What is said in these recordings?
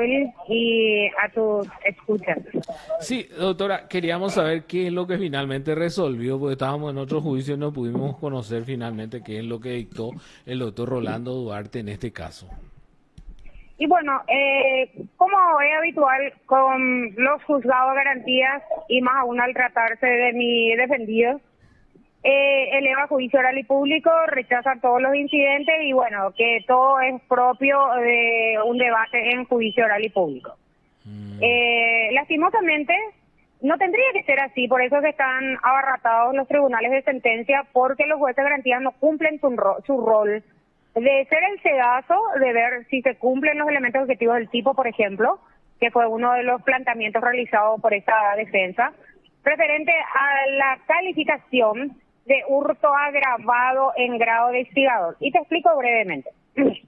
Will, y a tus escuchas. Sí, doctora, queríamos saber qué es lo que finalmente resolvió, porque estábamos en otro juicio y no pudimos conocer finalmente qué es lo que dictó el doctor Rolando Duarte en este caso. Y bueno, como es habitual con los juzgados de garantías, y más aún al tratarse de mi defendido, eleva juicio oral y público, rechaza todos los incidentes y bueno, que todo es propio de un debate en juicio oral y público. Lastimosamente, no tendría que ser así, por eso que están abarratados los tribunales de sentencia, porque los jueces de garantía no cumplen su rol de ser el sedazo, de ver si se cumplen los elementos objetivos del tipo, por ejemplo, que fue uno de los planteamientos realizados por esta defensa, referente a la calificación de hurto agravado en grado de instigador. Y te explico brevemente.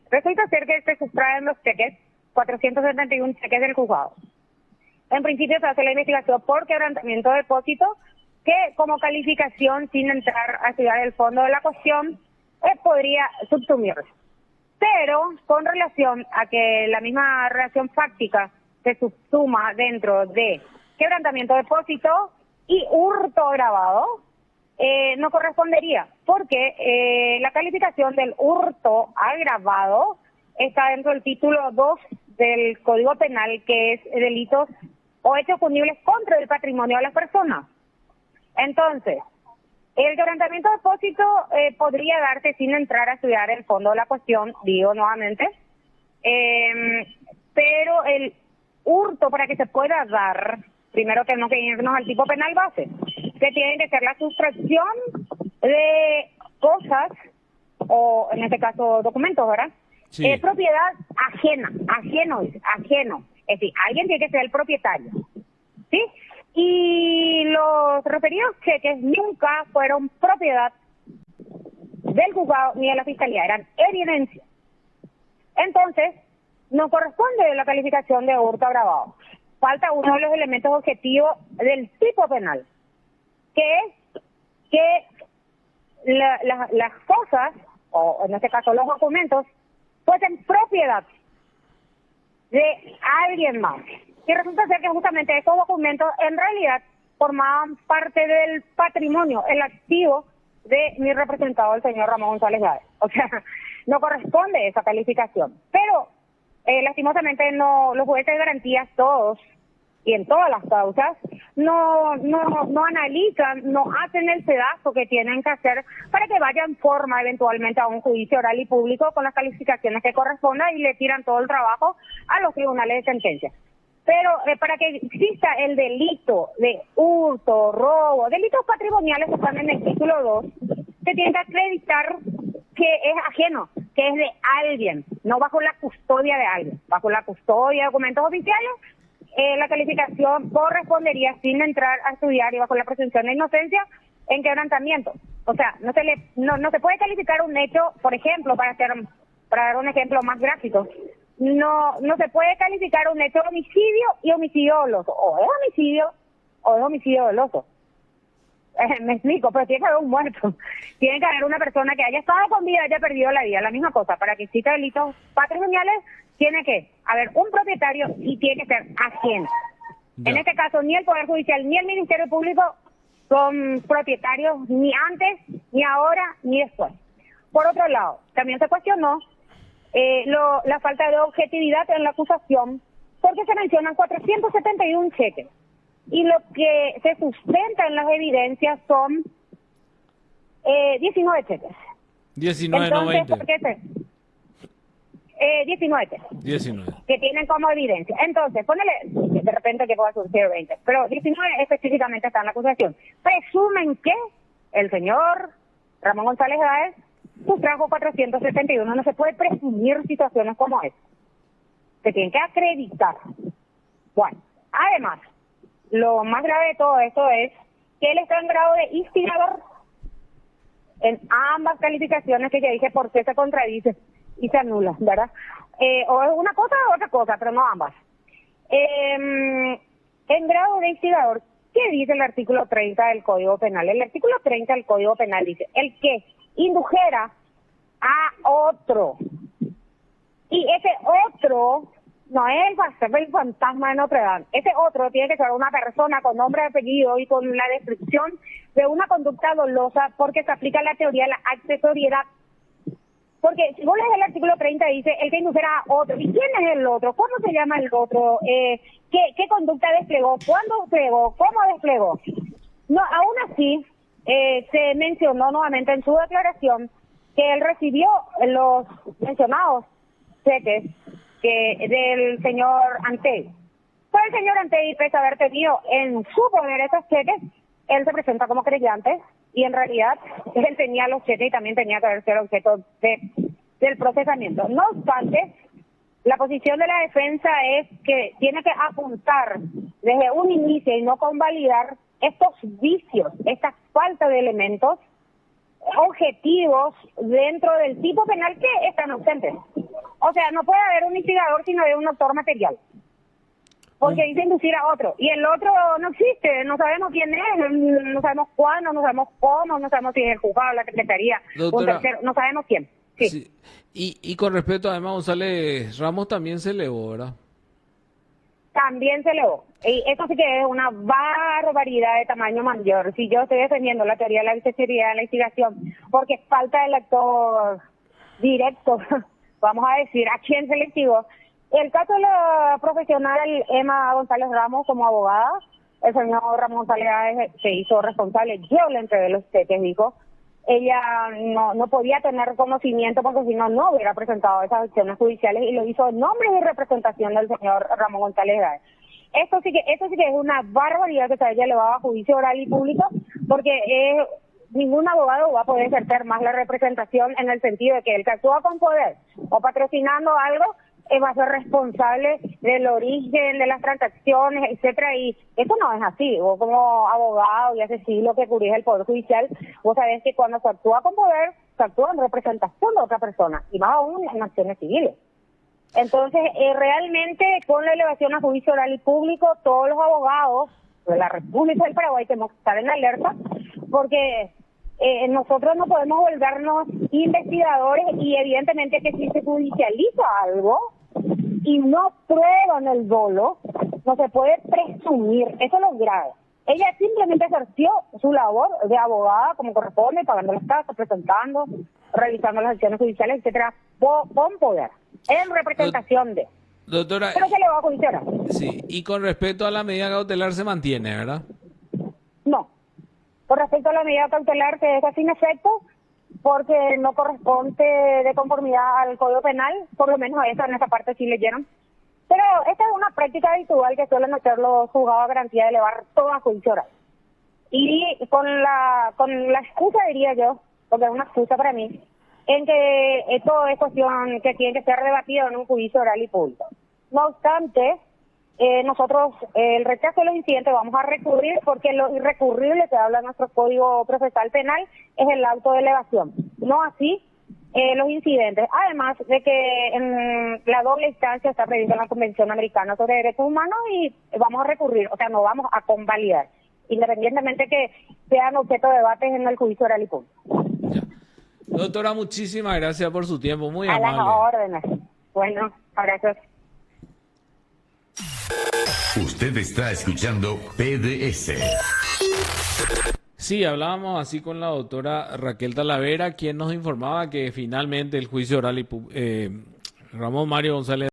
Resulta ser que se sustraen los cheques, 471 cheques del juzgado. En principio se hace la investigación por quebrantamiento de depósito, que como calificación, sin entrar a estudiar el fondo de la cuestión, podría subsumirse. Pero con relación a que la misma relación fáctica se subsuma dentro de quebrantamiento de depósito y hurto agravado, no correspondería, porque la calificación del hurto agravado está dentro del título 2 del Código Penal, que es delitos o hechos punibles contra el patrimonio de las personas. Entonces, el quebrantamiento de depósito podría darse sin entrar a estudiar el fondo de la cuestión, digo nuevamente, pero el hurto, para que se pueda dar, primero tenemos que irnos al tipo penal base, que tiene que ser la sustracción de cosas, o en este caso documentos, ¿verdad? Sí. Propiedad ajena, ajeno. Es decir, alguien tiene que ser el propietario, ¿sí? Y los referidos cheques nunca fueron propiedad del juzgado ni de la fiscalía, eran evidencia. Entonces, no corresponde la calificación de hurto agravado. Falta uno de los elementos objetivos del tipo penal, que es que las cosas, o en este caso los documentos, fuesen propiedad de alguien más. Y resulta ser que justamente estos documentos en realidad formaban parte del patrimonio, el activo de mi representado, el señor Ramón González Gáez. O sea, no corresponde esa calificación. Pero, lastimosamente, no, los jueces de garantías todos, y en todas las causas, no analizan, no hacen el pedazo que tienen que hacer para que vaya en forma eventualmente a un juicio oral y público con las calificaciones que correspondan y le tiran todo el trabajo a los tribunales de sentencia. Pero para que exista el delito de hurto, robo, delitos patrimoniales que están en el título 2, se tiene que acreditar que es ajeno, que es de alguien, no bajo la custodia de alguien. Bajo la custodia de documentos oficiales, la calificación correspondería sin entrar a estudiar y bajo la presunción de inocencia en quebrantamiento. O sea, no se puede calificar un hecho, por ejemplo, para dar un ejemplo más gráfico, no se puede calificar un hecho de homicidio y homicidio doloso. O es homicidio o es homicidio doloso. Me explico, pero tiene que haber un muerto. Tiene que haber una persona que haya estado con vida y haya perdido la vida. La misma cosa, para que exista delitos patrimoniales, tiene que haber un propietario y tiene que ser ajeno. Ya. En este caso, ni el Poder Judicial ni el Ministerio Público son propietarios ni antes, ni ahora, ni después. Por otro lado, también se cuestionó la falta de objetividad en la acusación, porque se mencionan 471 cheques. Y lo que se sustenta en las evidencias son 19 cheques. 19, no Entonces, 20. ¿por qué 19 cheques? 19. Que tienen como evidencia. Entonces, ponele de repente que pueda surgir 20, pero 19 específicamente está en la acusación. Presumen que el señor Ramón González Gáez sustrajo 471. No se puede presumir situaciones como esta. Se tienen que acreditar. Bueno, además, lo más grave de todo esto es que él está en grado de instigador en ambas calificaciones que ya dije por qué se contradice y se anula, ¿verdad? O es una cosa o otra cosa, pero no ambas. En grado de instigador, ¿qué dice el artículo 30 del Código Penal? El artículo 30 del Código Penal dice, el que indujera a otro, y ese otro No es el fantasma de Notre Dame. Ese otro tiene que ser una persona con nombre, apellido y con la descripción de una conducta dolosa, porque se aplica la teoría de la accesoriedad. Porque si vos lees el artículo 30 dice el que induciera a otro. ¿Y quién es el otro? ¿Cómo se llama el otro? ¿Qué conducta desplegó? ¿Cuándo desplegó? ¿Cómo desplegó? No, aún así, se mencionó nuevamente en su declaración que él recibió los mencionados cheques del señor Antey. Pues el señor Antey, pese a haber tenido en su poder esos cheques, él se presenta como creyente y en realidad él tenía los cheques y también tenía que haber sido objeto del procesamiento. No obstante, la posición de la defensa es que tiene que apuntar desde un inicio y no convalidar estos vicios, esta falta de elementos objetivos dentro del tipo penal que están ausentes. O sea, no puede haber un instigador si no hay un autor material. Porque dice inducir a otro. Y el otro no existe, no sabemos quién es, no sabemos cuándo, no sabemos cómo, no sabemos si es el juzgado, la secretaría, Doctora, un tercero, no sabemos quién. Sí. Sí. Y con respecto a Emma González Ramos también se elevó, ¿verdad? También se elevó. Y eso sí que es una barbaridad de tamaño mayor. Si yo estoy defendiendo la teoría de la accesoriedad de la instigación, porque falta el actor directo, vamos a decir, ¿a quién se le instigó? El caso de la profesional Emma González Ramos como abogada, el señor Ramón González se hizo responsable, yo le entregué los cheques, dijo, ella no podía tener conocimiento porque si no, no hubiera presentado esas acciones judiciales y lo hizo en nombre y representación del señor Ramón González Ramos. Eso sí que es una barbaridad que se haya elevado a juicio oral y público, porque ningún abogado va a poder ejercer más la representación en el sentido de que el que actúa con poder o patrocinando algo va a ser responsable del origen de las transacciones, etcétera, y eso no es así. Vos como abogado y hace siglo que cubrís el Poder Judicial, vos sabés que cuando se actúa con poder, se actúa en representación de otra persona, y más aún en acciones civiles. Entonces, realmente, con la elevación a juicio oral y público, todos los abogados de la República del Paraguay tenemos que estar en alerta, porque nosotros no podemos volvernos investigadores y evidentemente que si se judicializa algo y no prueban el dolo, no se puede presumir, eso es lo grave. Ella simplemente ejerció su labor de abogada como corresponde, pagando las tasas, presentando, realizando las acciones judiciales, etcétera, con poder, en representación de. Doctora, Pero se le va a judiciar. sí, y con respecto a la medida cautelar se mantiene, ¿verdad? No. Con respecto a la medida cautelar se deja sin efecto porque no corresponde de conformidad al Código Penal, por lo menos en esa parte sí leyeron. Pero esta es una práctica habitual que suelen hacer los juzgados a garantía de elevar todo a juicio oral. Y con la excusa, diría yo, porque es una excusa para mí, en que esto es cuestión que tiene que ser debatido en un juicio oral y público. No obstante, nosotros el rechazo de los incidentes vamos a recurrir porque lo irrecurrible que habla nuestro Código Procesal Penal es el auto de elevación, no así los incidentes. Además de que en la doble instancia está prevista en la Convención Americana sobre Derechos Humanos y vamos a recurrir, o sea, no vamos a convalidar, independientemente que sean objeto de debates en el juicio oral y público. Ya. Doctora, muchísimas gracias por su tiempo, muy a amable. las órdenes. Bueno, gracias. Usted está escuchando PDS. Sí, hablábamos así con la doctora Raquel Talavera, quien nos informaba que finalmente el juicio oral y Ramón Mario González